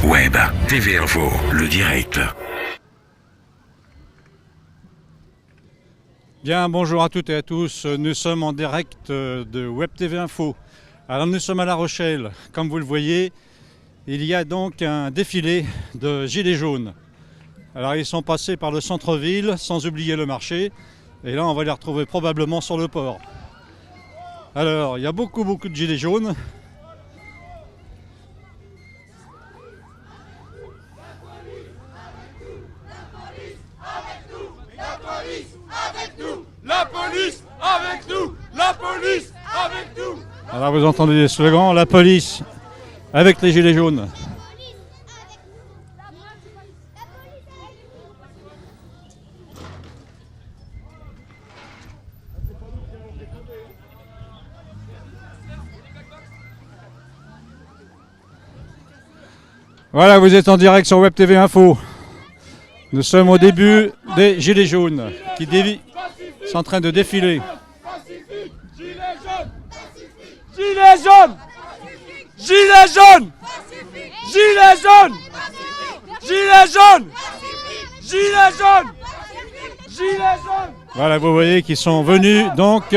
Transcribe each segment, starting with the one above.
Web, TV Info, le direct. Bien, bonjour à toutes et à tous. Nous sommes en direct de Web TV Info. Alors nous sommes à La Rochelle. Comme vous le voyez, il y a donc un défilé de gilets jaunes. Alors ils sont passés par le centre-ville sans oublier le marché. Et là on va les retrouver probablement sur le port. Alors il y a beaucoup de gilets jaunes. La police avec nous! La police avec nous! Alors vous entendez les slogans, la police avec les gilets jaunes. Voilà, vous êtes en direct sur Web TV Info. Nous sommes au début des gilets jaunes qui sont en train de défiler. Gilets jaunes! Gilets jaunes! Gilets jaunes! Gilets jaunes! Gilets jaunes! Gilets jaunes! Gilets jaunes! Voilà, vous voyez qu'ils sont venus donc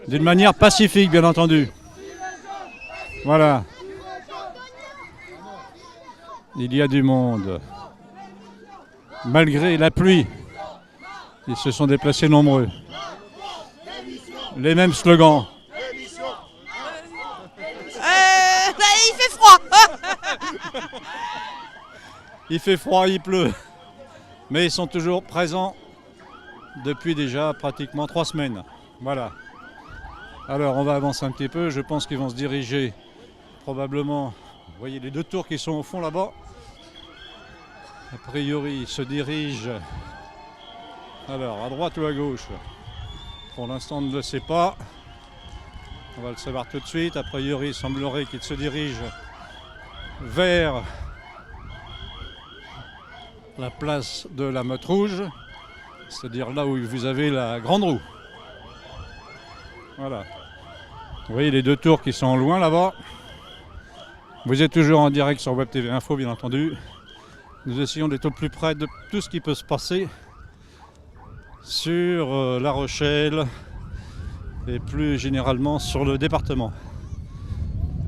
d'une manière pacifique, bien entendu. Voilà. Il y a du monde. Malgré la pluie, ils se sont déplacés nombreux. Les mêmes slogans. Il fait froid. Il fait froid, il pleut. Mais ils sont toujours présents depuis déjà pratiquement 3 semaines. Voilà. Alors on va avancer un petit peu. Je pense qu'ils vont se diriger probablement. Vous voyez les 2 tours qui sont au fond là-bas. A priori, ils se dirigent. Alors, à droite ou à gauche? Pour l'instant, on ne le sait pas. On va le savoir tout de suite. A priori, il semblerait qu'ils se dirigent vers la place de la Motte Rouge, c'est-à-dire là où vous avez la grande roue. Voilà. Vous voyez les 2 tours qui sont loin là-bas. Vous êtes toujours en direct sur Web TV Info, bien entendu. Nous essayons d'être au plus près de tout ce qui peut se passer sur La Rochelle et plus généralement sur le département.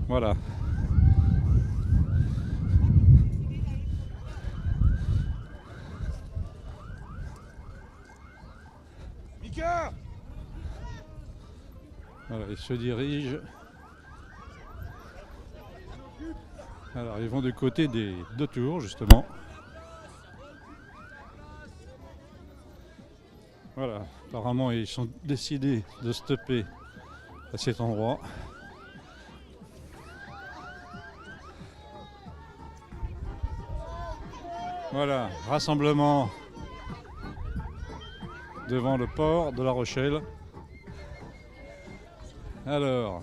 Voilà. Voilà, ils se dirigent. Alors, ils vont du côté des 2 tours, justement. Voilà, apparemment, ils sont décidés de stopper à cet endroit. Voilà, rassemblement devant le port de La Rochelle. Alors...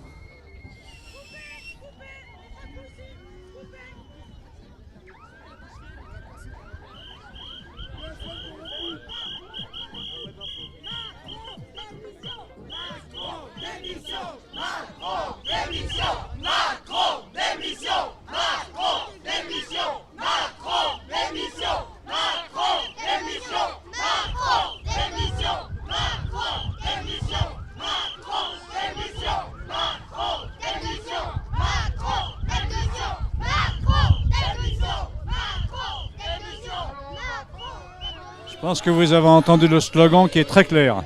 Je pense que vous avez entendu le slogan qui est très clair.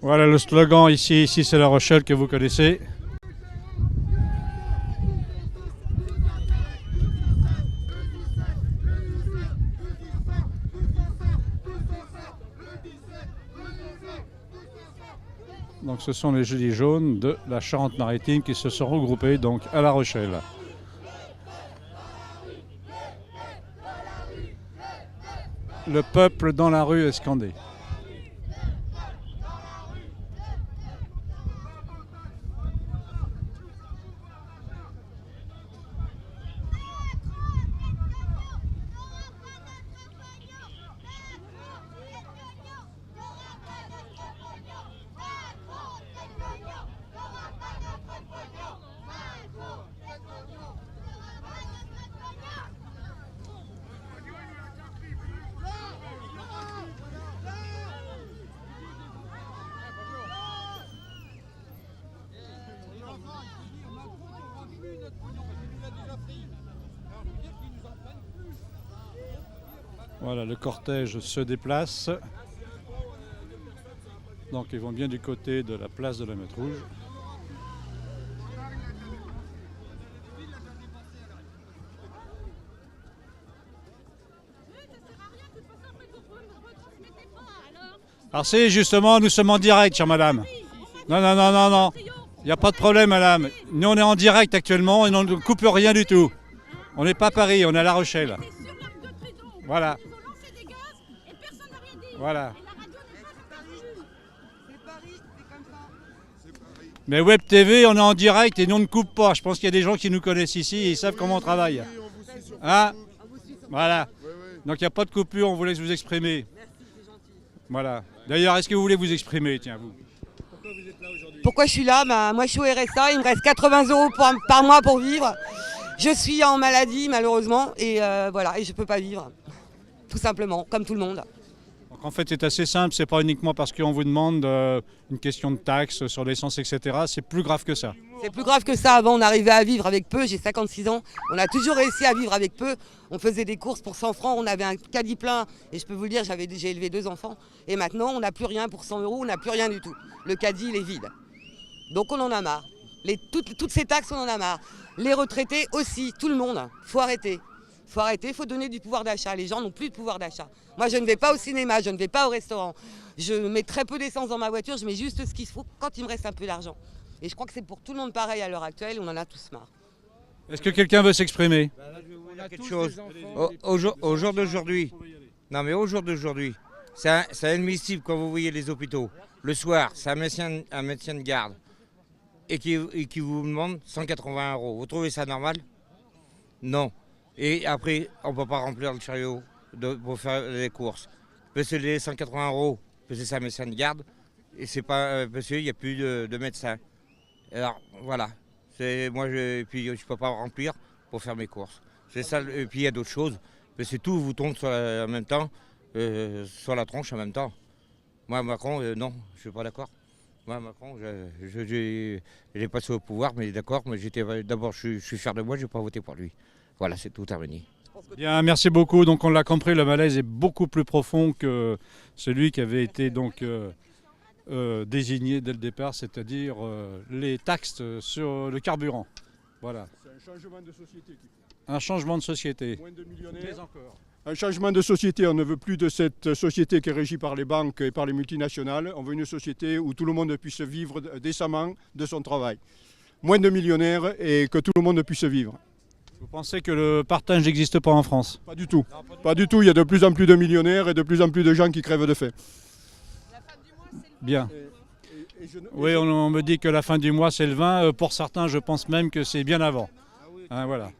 Voilà le slogan ici c'est La Rochelle que vous connaissez. Donc ce sont les Gilets jaunes de la Charente-Maritime qui se sont regroupés donc à La Rochelle. Le peuple dans la rue est scandé. Voilà, le cortège se déplace. Donc ils vont bien du côté de la place de la Mette Rouge. Alors si, justement, nous sommes en direct, chère madame. Non, non, non, non, non. Il n'y a pas de problème, madame. Nous, on est en direct actuellement et on ne coupe rien du tout. On n'est pas à Paris, on est à La Rochelle. Voilà. Voilà. Mais Web TV, on est en direct et nous on ne coupe pas. Je pense qu'il y a des gens qui nous connaissent ici et ils savent comment on travaille. Hein? Voilà. Donc il n'y a pas de coupure, on vous laisse vous exprimer. Voilà. D'ailleurs, est-ce que vous voulez vous exprimer? Tiens, vous. Pourquoi vous êtes là aujourd'hui? Pourquoi je suis là? Moi je suis au RSA, il me reste 80 € par mois pour vivre. Je suis en maladie malheureusement et voilà, et je ne peux pas vivre. Tout simplement, comme tout le monde. Donc en fait c'est assez simple, c'est pas uniquement parce qu'on vous demande une question de taxes sur l'essence, etc. C'est plus grave que ça. C'est plus grave que ça. Avant on arrivait à vivre avec peu, j'ai 56 ans. On a toujours réussi à vivre avec peu. On faisait des courses pour 100 francs, on avait un caddie plein. Et je peux vous le dire, j'ai élevé 2 enfants. Et maintenant on n'a plus rien pour 100 €, on n'a plus rien du tout. Le caddie il est vide. Donc on en a marre. Toutes ces taxes on en a marre. Les retraités aussi, tout le monde. Faut arrêter. Faut arrêter, il faut donner du pouvoir d'achat. Les gens n'ont plus de pouvoir d'achat. Moi, je ne vais pas au cinéma, je ne vais pas au restaurant. Je mets très peu d'essence dans ma voiture, je mets juste ce qu'il faut quand il me reste un peu d'argent. Et je crois que c'est pour tout le monde pareil à l'heure actuelle, on en a tous marre. Est-ce que quelqu'un veut s'exprimer? Quelque chose. Au jour d'aujourd'hui, non mais au jour d'aujourd'hui, c'est admissible quand vous voyez les hôpitaux. Le soir, c'est un médecin de garde et qui vous demande 180 €. Vous trouvez ça normal? Non. Et après, on ne peut pas remplir le chariot pour faire les courses. Parce que les 180 €, parce que c'est un médecin de garde, et c'est pas parce qu'il n'y a plus de médecin. Alors voilà, moi puis je ne peux pas remplir pour faire mes courses. C'est ça, et puis il y a d'autres choses, parce que tout vous tombe en même temps, sur la tronche en même temps. Moi, Macron, non, je ne suis pas d'accord. Moi, Macron, j'ai passé au pouvoir, mais d'accord, mais d'abord je suis fier de moi, je n'ai pas voté pour lui. Voilà, c'est tout terminé. Bien, merci beaucoup. Donc on l'a compris, le malaise est beaucoup plus profond que celui qui avait été donc désigné dès le départ, c'est-à-dire les taxes sur le carburant. Voilà. C'est un changement de société qu'il faut. Un changement de société. Moins de millionnaires. Mais encore. Un changement de société. On ne veut plus de cette société qui est régie par les banques et par les multinationales. On veut une société où tout le monde puisse vivre décemment de son travail. Moins de millionnaires et que tout le monde puisse vivre. Vous pensez que le partage n'existe pas en France? Pas du tout. Pas du tout. Il y a de plus en plus de millionnaires et de plus en plus de gens qui crèvent de faim. Bien. Oui, on me dit que la fin du mois c'est le 20. Pour certains, je pense même que c'est bien avant. Hein, voilà.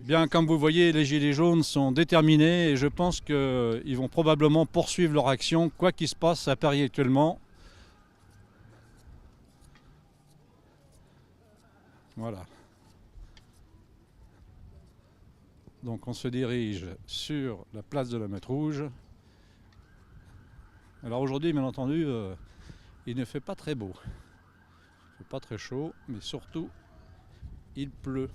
Bien, comme vous voyez, les Gilets jaunes sont déterminés et je pense qu'ils vont probablement poursuivre leur action, quoi qu'il se passe à Paris actuellement. Voilà. Donc on se dirige sur la place de la Mette Rouge. Alors aujourd'hui, bien entendu, il ne fait pas très beau. Il ne fait pas très chaud, mais surtout, il pleut.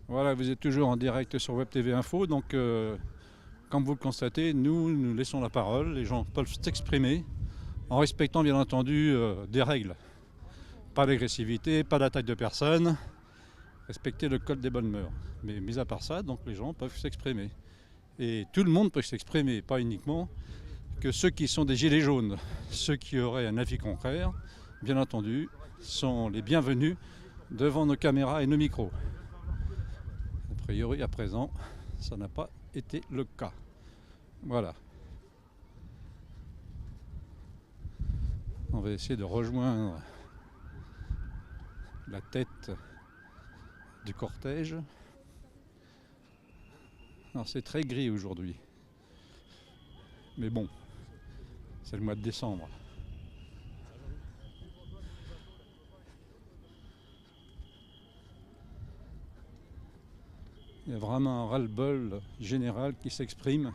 Voilà, vous êtes toujours en direct sur Web TV Info. Donc, comme vous le constatez, nous laissons la parole. Les gens peuvent s'exprimer. en respectant bien entendu des règles. Pas d'agressivité, pas d'attaque de personne, respecter le code des bonnes mœurs. Mais mis à part ça, donc les gens peuvent s'exprimer. Et tout le monde peut s'exprimer, pas uniquement que ceux qui sont des gilets jaunes. Ceux qui auraient un avis contraire, bien entendu, sont les bienvenus devant nos caméras et nos micros. A priori, à présent, ça n'a pas été le cas. Voilà. On va essayer de rejoindre la tête du cortège. Alors c'est très gris aujourd'hui. Mais bon, c'est le mois de décembre. Il y a vraiment un ras-le-bol général qui s'exprime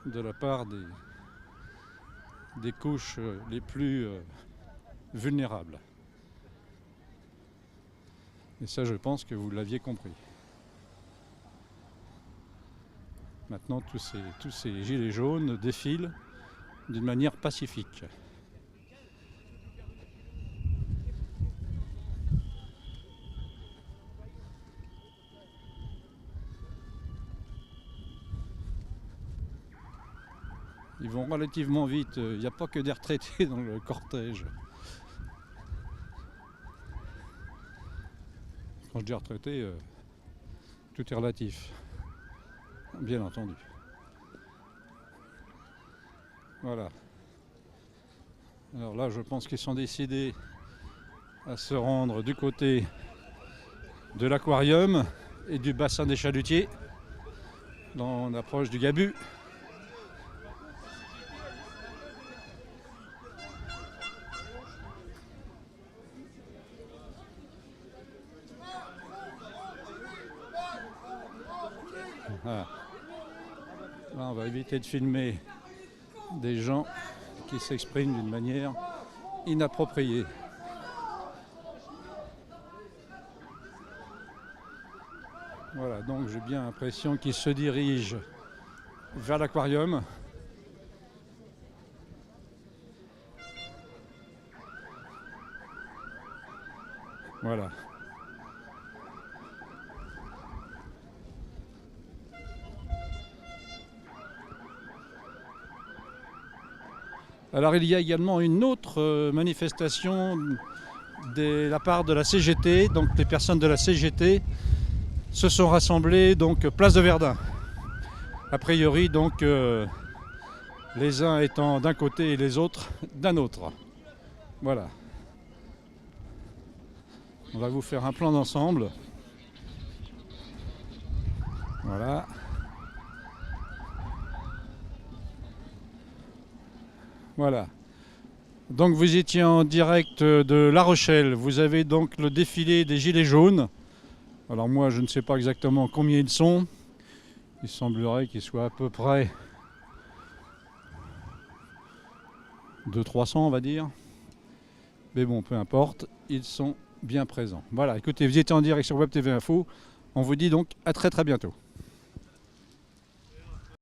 de la part des couches les plus vulnérables. Et ça, je pense que vous l'aviez compris. Maintenant, tous ces gilets jaunes défilent d'une manière pacifique. Ils vont relativement vite, il n'y a pas que des retraités dans le cortège. Quand je dis retraité, tout est relatif, bien entendu. Voilà. Alors là, je pense qu'ils sont décidés à se rendre du côté de l'aquarium et du bassin des chalutiers, dans l'approche du Gabu. Ah. Là, on va éviter de filmer des gens qui s'expriment d'une manière inappropriée. Voilà, donc j'ai bien l'impression qu'ils se dirigent vers l'aquarium. Voilà. Alors il y a également une autre manifestation de la part de la CGT. Donc les personnes de la CGT se sont rassemblées donc place de Verdun. A priori donc les uns étant d'un côté et les autres d'un autre. Voilà. On va vous faire un plan d'ensemble. Voilà. Voilà. Donc vous étiez en direct de La Rochelle. Vous avez donc le défilé des Gilets jaunes. Alors moi je ne sais pas exactement combien ils sont. Il semblerait qu'ils soient à peu près de 300 on va dire. Mais bon, peu importe, ils sont bien présents. Voilà, écoutez, vous étiez en direct sur Web TV Info. On vous dit donc à très bientôt.